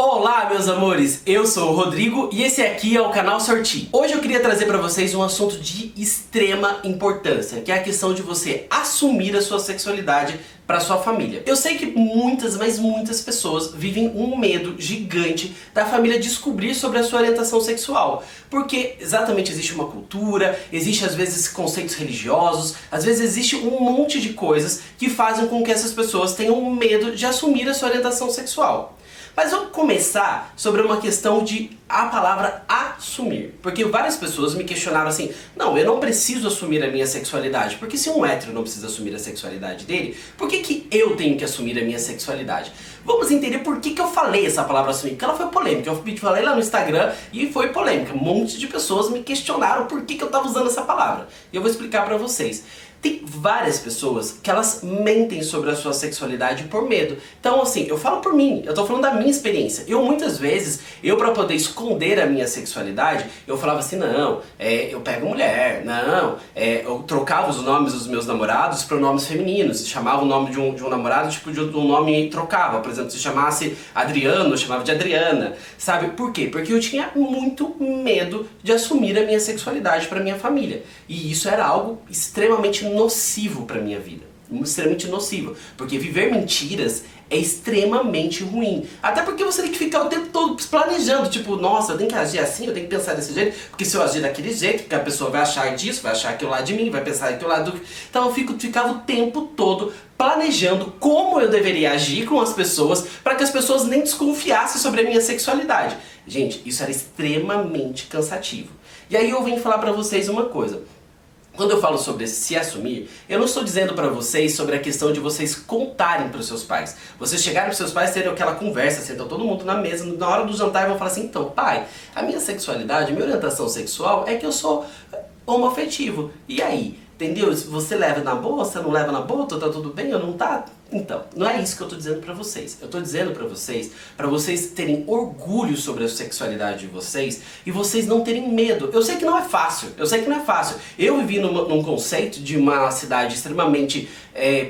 Olá, meus amores! Eu sou o Rodrigo e esse aqui é o canal Sorti. Hoje eu queria trazer para vocês um assunto de extrema importância, que é a questão de você assumir a sua sexualidade para sua família. Eu sei que muitas, mas muitas pessoas vivem um medo gigante da família descobrir sobre a sua orientação sexual, porque exatamente existe uma cultura, existe às vezes conceitos religiosos, às vezes existe um monte de coisas que fazem com que essas pessoas tenham medo de assumir a sua orientação sexual. Mas vamos começar sobre uma questão de a palavra assumir. Porque várias pessoas me questionaram assim, não, eu não preciso assumir a minha sexualidade. Porque se um hétero não precisa assumir a sexualidade dele, por que eu tenho que assumir a minha sexualidade? Vamos entender por que eu falei essa palavra assumir, porque ela foi polêmica. Eu falei lá no Instagram e foi polêmica. Um monte de pessoas me questionaram por que eu estava usando essa palavra. E eu vou explicar pra vocês. Tem várias pessoas que elas mentem sobre a sua sexualidade por medo. Então assim, eu falo por mim, eu tô falando da minha experiência. Muitas vezes, pra poder esconder a minha sexualidade, eu falava assim, não, eu pego mulher, não, eu trocava os nomes dos meus namorados por nomes femininos. Chamava o nome de um namorado, tipo, de um nome trocava. Por exemplo, se chamasse Adriano, eu chamava de Adriana. Sabe por quê? Porque eu tinha muito medo de assumir a minha sexualidade pra minha família. E isso era algo extremamente nocivo pra minha vida, extremamente nocivo, porque viver mentiras é extremamente ruim, até porque você tem que ficar o tempo todo planejando, tipo, nossa, eu tenho que agir assim, eu tenho que pensar desse jeito, porque se eu agir daquele jeito, porque a pessoa vai achar disso, vai achar aquilo lá de mim, vai pensar aquilo lá do... Então eu ficava o tempo todo planejando como eu deveria agir com as pessoas, para que as pessoas nem desconfiassem sobre a minha sexualidade. Gente, isso era extremamente cansativo. E aí eu vim falar pra vocês uma coisa. Quando eu falo sobre se assumir, eu não estou dizendo pra vocês sobre a questão de vocês contarem pros seus pais. Vocês chegarem pros seus pais, terem aquela conversa, sentam todo mundo na mesa, na hora do jantar e vão falar assim, então pai, a minha sexualidade, a minha orientação sexual é que eu sou homoafetivo. E aí? Entendeu? Você leva na boa, você não leva na boa, tá tudo bem ou não tá? Então, não é isso que eu tô dizendo pra vocês. Eu tô dizendo pra vocês terem orgulho sobre a sexualidade de vocês e vocês não terem medo. Eu sei que não é fácil, Eu vivi num conceito de uma cidade extremamente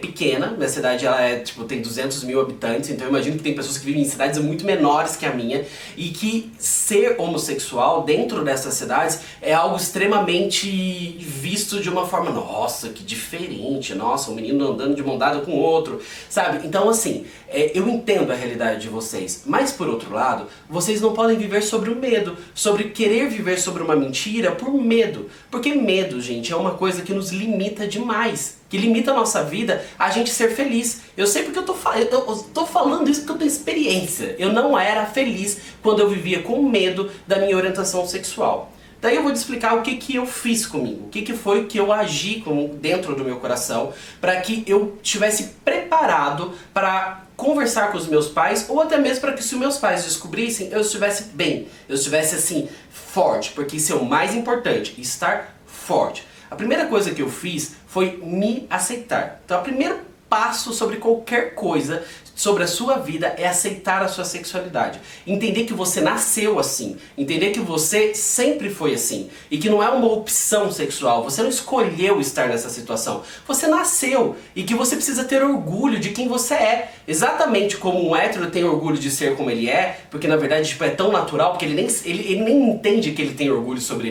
pequena. Minha cidade ela tem 200 mil habitantes, então eu imagino que tem pessoas que vivem em cidades muito menores que a minha e que ser homossexual dentro dessas cidades é algo extremamente visto de uma forma, nossa, que diferente, nossa, um menino andando de mão dada com o outro. Sabe? Então assim, eu entendo a realidade de vocês, mas por outro lado, vocês não podem viver sobre o medo, sobre querer viver sobre uma mentira por medo. Porque medo, gente, é uma coisa que nos limita demais, que limita a nossa vida a gente ser feliz. Eu sei porque eu tô falando isso porque eu tenho experiência. Eu não era feliz quando eu vivia com medo da minha orientação sexual. Daí eu vou te explicar o que eu fiz comigo, o que foi que eu agi dentro do meu coração para que eu estivesse preparado para conversar com os meus pais ou até mesmo para que se os meus pais descobrissem, eu estivesse bem, eu estivesse assim, forte, porque isso é o mais importante, estar forte. A primeira coisa que eu fiz foi me aceitar. Então o primeiro passo sobre qualquer coisa sobre a sua vida é aceitar a sua sexualidade. Entender que você nasceu assim. Entender que você sempre foi assim. E que não é uma opção sexual. Você não escolheu estar nessa situação. Você nasceu. E que você precisa ter orgulho de quem você é. Exatamente como um hétero tem orgulho de ser como ele é. Porque na verdade é tão natural. Porque ele nem entende que ele tem orgulho sobre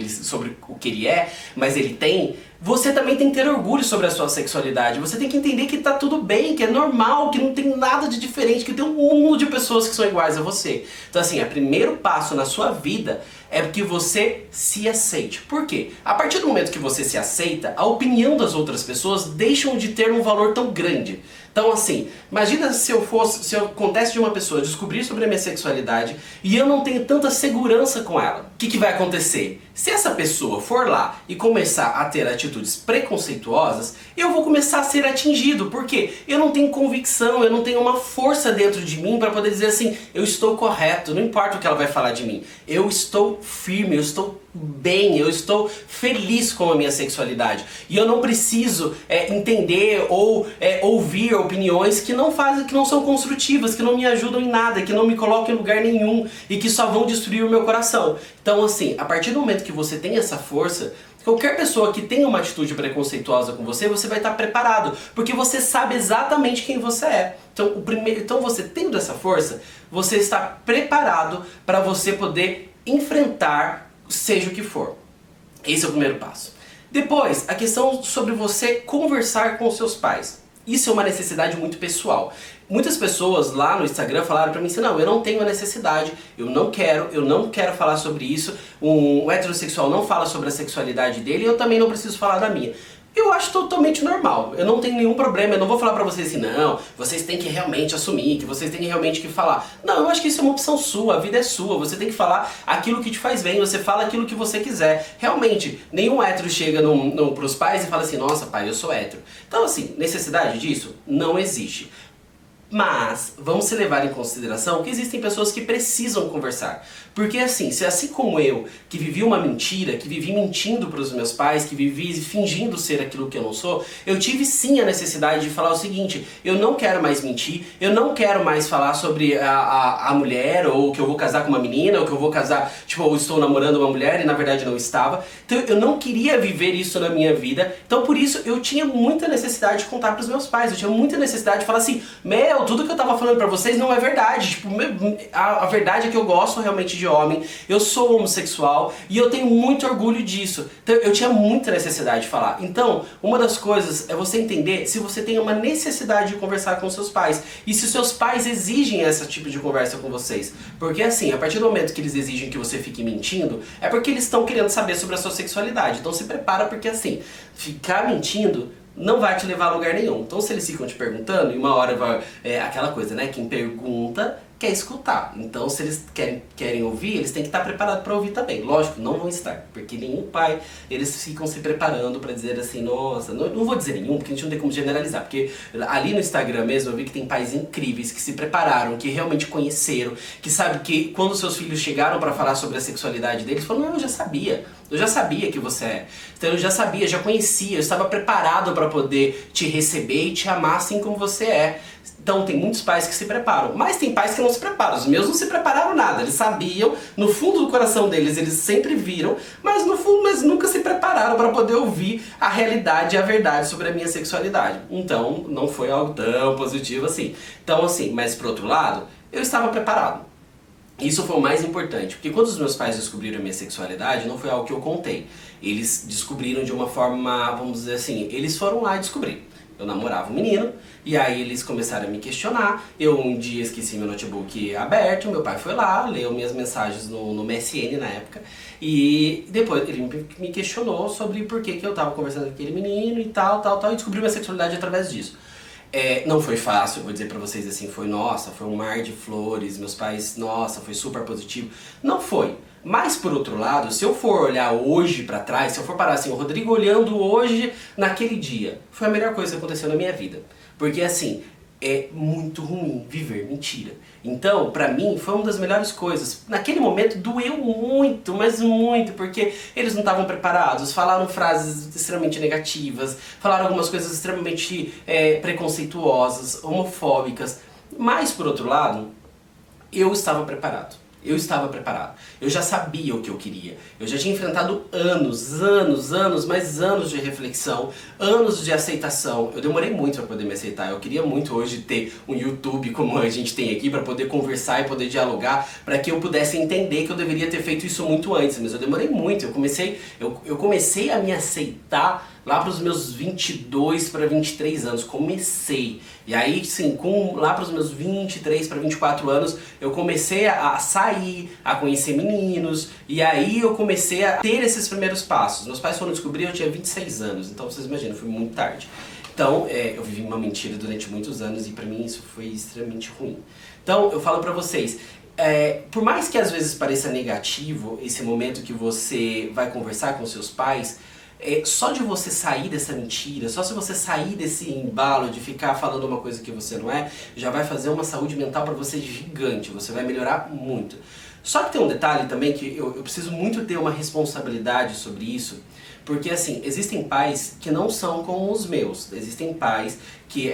o que ele é. Mas ele tem. Você também tem que ter orgulho sobre a sua sexualidade. Você tem que entender que tá tudo bem, que é normal, que não tem nada de diferente, que tem um mundo de pessoas que são iguais a você. Então assim, o primeiro passo na sua vida é que você se aceite. Por quê? A partir do momento que você se aceita, a opinião das outras pessoas deixam de ter um valor tão grande. Então assim, imagina se acontece de uma pessoa descobrir sobre a minha sexualidade e eu não tenho tanta segurança com ela. O que vai acontecer? Se essa pessoa for lá e começar a ter atitudes preconceituosas, eu vou começar a ser atingido, porque eu não tenho convicção, eu não tenho uma força dentro de mim para poder dizer assim, eu estou correto, não importa o que ela vai falar de mim, eu estou firme, eu estou bem, eu estou feliz com a minha sexualidade. E eu não preciso entender ou ouvir opiniões que não são construtivas, que não me ajudam em nada, que não me colocam em lugar nenhum e que só vão destruir o meu coração. Então assim, a partir do momento que que você tem essa força, qualquer pessoa que tenha uma atitude preconceituosa com você, você vai estar preparado, porque você sabe exatamente quem você é. Então você tendo essa força, você está preparado para você poder enfrentar seja o que for. Esse é o primeiro passo. Depois, a questão sobre você conversar com os seus pais. Isso é uma necessidade muito pessoal. Muitas pessoas lá no Instagram falaram pra mim assim, não, eu não tenho a necessidade, eu não quero falar sobre isso, um heterossexual não fala sobre a sexualidade dele e eu também não preciso falar da minha. Eu acho totalmente normal, eu não tenho nenhum problema, eu não vou falar pra vocês assim, não, vocês têm que realmente assumir, que vocês têm que realmente que falar. Não, eu acho que isso é uma opção sua, a vida é sua, você tem que falar aquilo que te faz bem, você fala aquilo que você quiser. Realmente, nenhum hétero chega pros pais e fala assim, nossa pai, eu sou hétero. Então assim, necessidade disso não existe. Mas vamos se levar em consideração que existem pessoas que precisam conversar. Porque assim, se assim como eu, que vivi uma mentira, que vivi mentindo para os meus pais, que vivi fingindo ser aquilo que eu não sou, eu tive sim a necessidade de falar o seguinte, eu não quero mais mentir, eu não quero mais falar sobre a mulher, ou que eu vou casar com uma menina, ou que eu vou casar, tipo, ou estou namorando uma mulher e na verdade não estava. Então eu não queria viver isso na minha vida, então por isso eu tinha muita necessidade de contar para os meus pais, eu tinha muita necessidade de falar assim, tudo que eu tava falando pra vocês não é verdade, tipo, a verdade é que eu gosto realmente de homem, eu sou homossexual e eu tenho muito orgulho disso. Então eu tinha muita necessidade de falar. Então, uma das coisas é você entender se você tem uma necessidade de conversar com seus pais e se seus pais exigem esse tipo de conversa com vocês. Porque assim, a partir do momento que eles exigem que você fique mentindo, é porque eles estão querendo saber sobre a sua sexualidade. Então se prepara porque assim, ficar mentindo não vai te levar a lugar nenhum. Então se eles ficam te perguntando, e uma hora vai... aquela coisa, né? Quem pergunta quer escutar. Então se eles querem ouvir, eles têm que estar preparados para ouvir também. Lógico, não vão estar, porque nenhum pai, eles ficam se preparando para dizer assim, nossa, não vou dizer nenhum, porque a gente não tem como generalizar, porque ali no Instagram mesmo eu vi que tem pais incríveis que se prepararam, que realmente conheceram, que sabe que quando seus filhos chegaram para falar sobre a sexualidade deles, falaram, não, eu já sabia que você é. Então eu já sabia, já conhecia, eu estava preparado para poder te receber e te amar assim como você é. Então tem muitos pais que se preparam, mas tem pais que não se preparam. Os meus não se prepararam nada, eles sabiam, no fundo do coração deles eles sempre viram, mas no fundo eles nunca se prepararam para poder ouvir a realidade e a verdade sobre a minha sexualidade. Então não foi algo tão positivo assim. Então assim, mas por outro lado, eu estava preparado. Isso foi o mais importante, porque quando os meus pais descobriram a minha sexualidade, não foi algo que eu contei. Eles descobriram de uma forma, vamos dizer assim, eles foram lá e descobriram. Eu namorava um menino, e aí eles começaram a me questionar. Eu um dia esqueci meu notebook aberto, meu pai foi lá, leu minhas mensagens no MSN na época, e depois ele me questionou sobre por que eu tava conversando com aquele menino e tal, e descobriu minha sexualidade através disso. Não foi fácil, eu vou dizer pra vocês assim, foi um mar de flores, meus pais, nossa, foi super positivo. Não foi. Mas por outro lado, se eu for olhar hoje pra trás, se eu for parar assim, o Rodrigo olhando hoje naquele dia, foi a melhor coisa que aconteceu na minha vida. Porque assim, é muito ruim viver mentira. Então, pra mim, foi uma das melhores coisas. Naquele momento doeu muito, mas muito, porque eles não estavam preparados, falaram frases extremamente negativas, falaram algumas coisas extremamente preconceituosas, homofóbicas. Mas, por outro lado, eu estava preparado. Eu estava preparado. Eu já sabia o que eu queria. Eu já tinha enfrentado anos de reflexão, anos de aceitação. Eu demorei muito para poder me aceitar. Eu queria muito hoje ter um YouTube como a gente tem aqui para poder conversar e poder dialogar, para que eu pudesse entender que eu deveria ter feito isso muito antes. Mas eu demorei muito. Eu comecei a me aceitar lá para os meus 22 para 23 anos, comecei. E aí, sim, lá para os meus 23 para 24 anos, eu comecei a sair, a conhecer meninos, e aí eu comecei a ter esses primeiros passos. Meus pais foram descobrir, eu tinha 26 anos, então vocês imaginam, foi muito tarde. Então, eu vivi uma mentira durante muitos anos e para mim isso foi extremamente ruim. Então, eu falo para vocês, por mais que às vezes pareça negativo esse momento que você vai conversar com seus pais, só de você sair dessa mentira, só se você sair desse embalo de ficar falando uma coisa que você não é, já vai fazer uma saúde mental para você gigante, você vai melhorar muito. Só que tem um detalhe também que eu preciso muito ter uma responsabilidade sobre isso, porque assim, existem pais que não são como os meus. Existem pais que,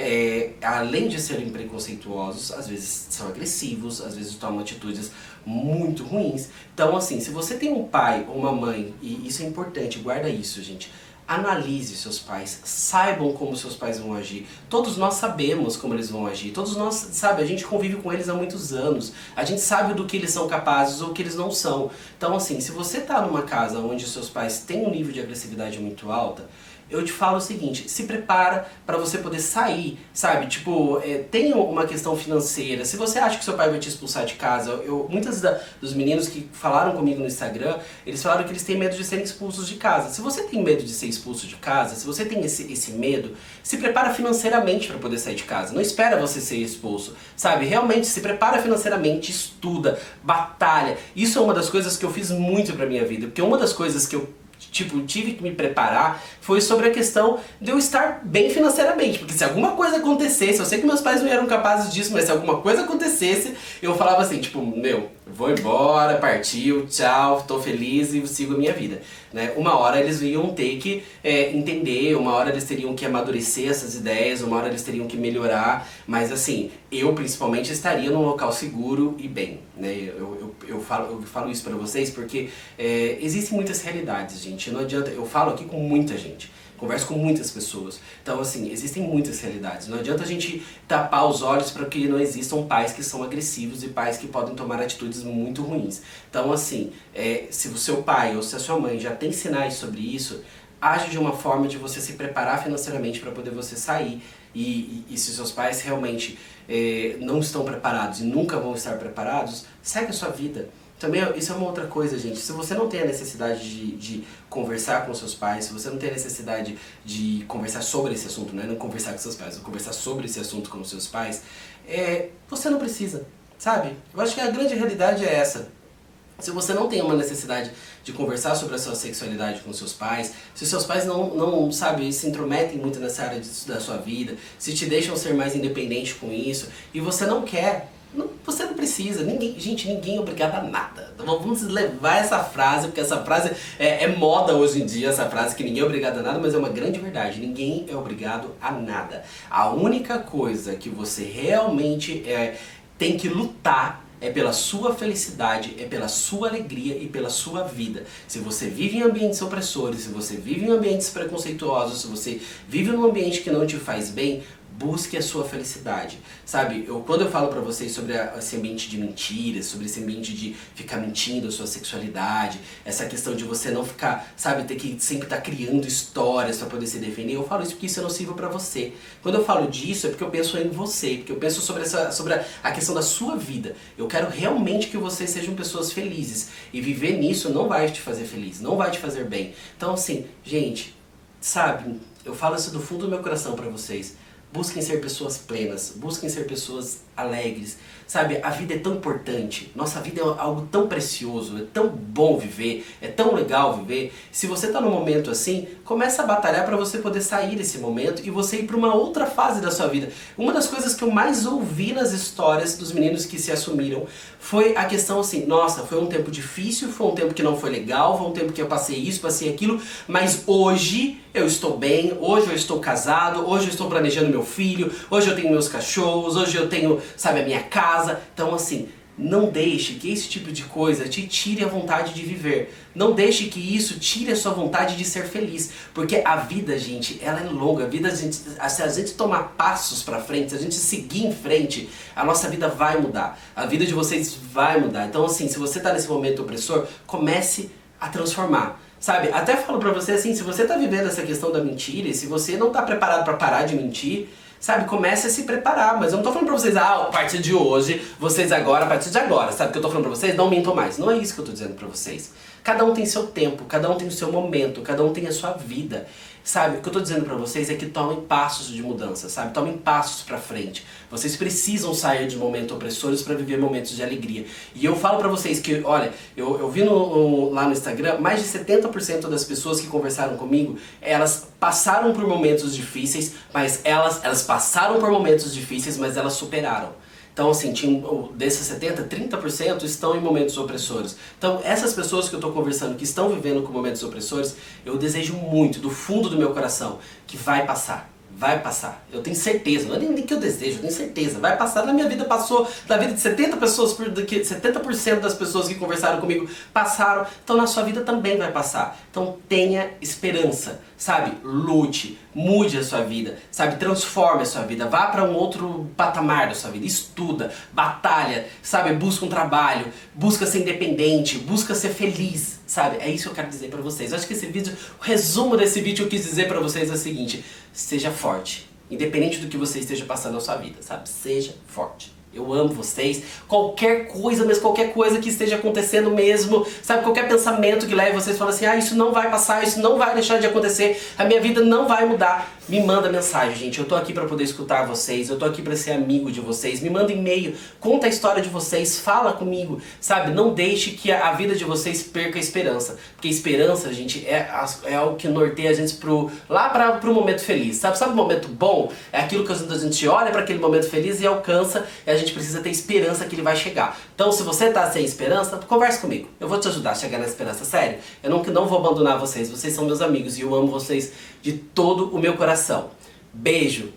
além de serem preconceituosos, às vezes são agressivos, às vezes tomam atitudes muito ruins. Então assim, se você tem um pai ou uma mãe, e isso é importante, guarda isso, gente. Analise seus pais, saibam como seus pais vão agir. Todos nós sabemos como eles vão agir, todos nós, sabe, a gente convive com eles há muitos anos, a gente sabe do que eles são capazes ou o que eles não são. Então assim, se você tá numa casa onde seus pais têm um nível de agressividade muito alta, eu te falo o seguinte, se prepara para você poder sair, sabe? Tipo, tem uma questão financeira. Se você acha que seu pai vai te expulsar de casa, muitos dos meninos que falaram comigo no Instagram, eles falaram que eles têm medo de serem expulsos de casa. Se você tem medo de ser expulso de casa, se você tem esse medo, se prepara financeiramente para poder sair de casa. Não espera você ser expulso, sabe? Realmente se prepara financeiramente, estuda, batalha. Isso é uma das coisas que eu fiz muito pra minha vida, porque uma das coisas que eu tive que me preparar foi sobre a questão de eu estar bem financeiramente, porque se alguma coisa acontecesse, eu sei que meus pais não eram capazes disso, mas se alguma coisa acontecesse, eu falava assim, tipo, meu, vou embora, partiu, tchau, tô feliz e sigo a minha vida, né? Uma hora eles iam ter que entender, uma hora eles teriam que amadurecer essas ideias, uma hora eles teriam que melhorar, mas assim, eu principalmente estaria num local seguro e bem, né? Eu falo isso pra vocês porque existem muitas realidades, gente, não adianta, eu falo aqui com muita gente, converso com muitas pessoas, então assim, existem muitas realidades, não adianta a gente tapar os olhos para que não existam pais que são agressivos e pais que podem tomar atitudes muito ruins. Então assim, se o seu pai ou se a sua mãe já tem sinais sobre isso, age de uma forma de você se preparar financeiramente para poder você sair. E se seus pais realmente não estão preparados e nunca vão estar preparados, segue a sua vida. Também isso é uma outra coisa, gente. Se você não tem a necessidade de conversar com seus pais, se você não tem a necessidade de conversar sobre esse assunto, não conversar com seus pais, conversar sobre esse assunto com os seus pais, você não precisa, sabe? Eu acho que a grande realidade é essa. Se você não tem uma necessidade de conversar sobre a sua sexualidade com seus pais, se seus pais não sabe, se intrometem muito nessa área da sua vida, se te deixam ser mais independente com isso, e você não quer, você não precisa, ninguém é obrigado a nada. Vamos levar essa frase, porque essa frase é moda hoje em dia, essa frase que ninguém é obrigado a nada, mas é uma grande verdade, ninguém é obrigado a nada. A única coisa que você realmente tem que lutar é pela sua felicidade, é pela sua alegria e pela sua vida. Se você vive em ambientes opressores, se você vive em ambientes preconceituosos, se você vive num ambiente que não te faz bem, busque a sua felicidade, sabe? Quando eu falo pra vocês sobre esse ambiente de mentiras, sobre esse ambiente de ficar mentindo a sua sexualidade, essa questão de você não ficar, sabe, ter que sempre estar criando histórias pra poder se defender, eu falo isso porque isso é nocivo pra você. Quando eu falo disso é porque eu penso em você, porque eu penso sobre a questão da sua vida. Eu quero realmente que vocês sejam pessoas felizes, e viver nisso não vai te fazer feliz, não vai te fazer bem. Então assim, gente, sabe, eu falo isso do fundo do meu coração pra vocês. Busquem ser pessoas plenas, busquem ser pessoas alegres, sabe? A vida é tão importante, nossa vida é algo tão precioso, é tão bom viver, é tão legal viver. Se você tá num momento assim, começa a batalhar para você poder sair desse momento e você ir para uma outra fase da sua vida. Uma das coisas que eu mais ouvi nas histórias dos meninos que se assumiram foi a questão assim, nossa, foi um tempo difícil, foi um tempo que não foi legal, foi um tempo que eu passei isso, passei aquilo, mas hoje eu estou bem, hoje eu estou casado, hoje eu estou planejando meu filho, hoje eu tenho meus cachorros, hoje eu tenho, sabe, a minha casa. Então assim, não deixe que esse tipo de coisa te tire a vontade de viver. Não deixe que isso tire a sua vontade de ser feliz. Porque a vida, gente, ela é longa. A vida, se a gente tomar passos pra frente, se a gente seguir em frente, a nossa vida vai mudar. A vida de vocês vai mudar. Então assim, se você tá nesse momento opressor, comece a transformar. Sabe, até falo pra você assim, se você tá vivendo essa questão da mentira e se você não tá preparado pra parar de mentir, sabe, comece a se preparar, mas eu não tô falando pra vocês, a partir de hoje, vocês agora, a partir de agora, sabe, que eu tô falando pra vocês, não mintam mais. Não é isso que eu tô dizendo pra vocês. Cada um tem seu tempo, cada um tem o seu momento, cada um tem a sua vida. Sabe, o que eu tô dizendo pra vocês é que tomem passos de mudança, sabe, tomem passos pra frente. Vocês precisam sair de momentos opressores pra viver momentos de alegria. E eu falo pra vocês que, olha, eu vi lá no Instagram, mais de 70% das pessoas que conversaram comigo, elas passaram por momentos difíceis, mas elas passaram por momentos difíceis, mas elas superaram. Então, assim, desses 70, 30% estão em momentos opressores. Então, essas pessoas que eu estou conversando, que estão vivendo com momentos opressores, eu desejo muito, do fundo do meu coração, que vai passar. Vai passar. Eu tenho certeza, não é nem que eu desejo, eu tenho certeza. Vai passar. Na minha vida passou, na vida de 70 pessoas, 70% das pessoas que conversaram comigo passaram. Então na sua vida também vai passar. Então tenha esperança, sabe? Lute, mude a sua vida, sabe? Transforme a sua vida. Vá para um outro patamar da sua vida. Estuda, batalha, sabe? Busca um trabalho, busca ser independente, busca ser feliz, sabe? É isso que eu quero dizer pra vocês. Eu acho que esse vídeo, o resumo desse vídeo que eu quis dizer pra vocês é o seguinte: seja forte, independente do que você esteja passando na sua vida, sabe? Seja forte. Eu amo vocês. Qualquer coisa, mas qualquer coisa que esteja acontecendo mesmo, sabe? Qualquer pensamento que leve vocês a falar assim: ah, isso não vai passar, isso não vai deixar de acontecer, a minha vida não vai mudar. Me manda mensagem, gente. Eu tô aqui pra poder escutar vocês, eu tô aqui pra ser amigo de vocês. Me manda e-mail, conta a história de vocês, fala comigo, sabe? Não deixe que a vida de vocês perca a esperança. Porque esperança, gente, é algo que norteia a gente pro momento feliz, sabe? Sabe o momento bom? É aquilo que a gente olha pra aquele momento feliz e alcança, e a gente precisa ter esperança que ele vai chegar. Então, se você tá sem esperança, converse comigo. Eu vou te ajudar a chegar na esperança, sério. Eu não vou abandonar vocês, vocês são meus amigos e eu amo vocês de todo o meu coração. Beijo!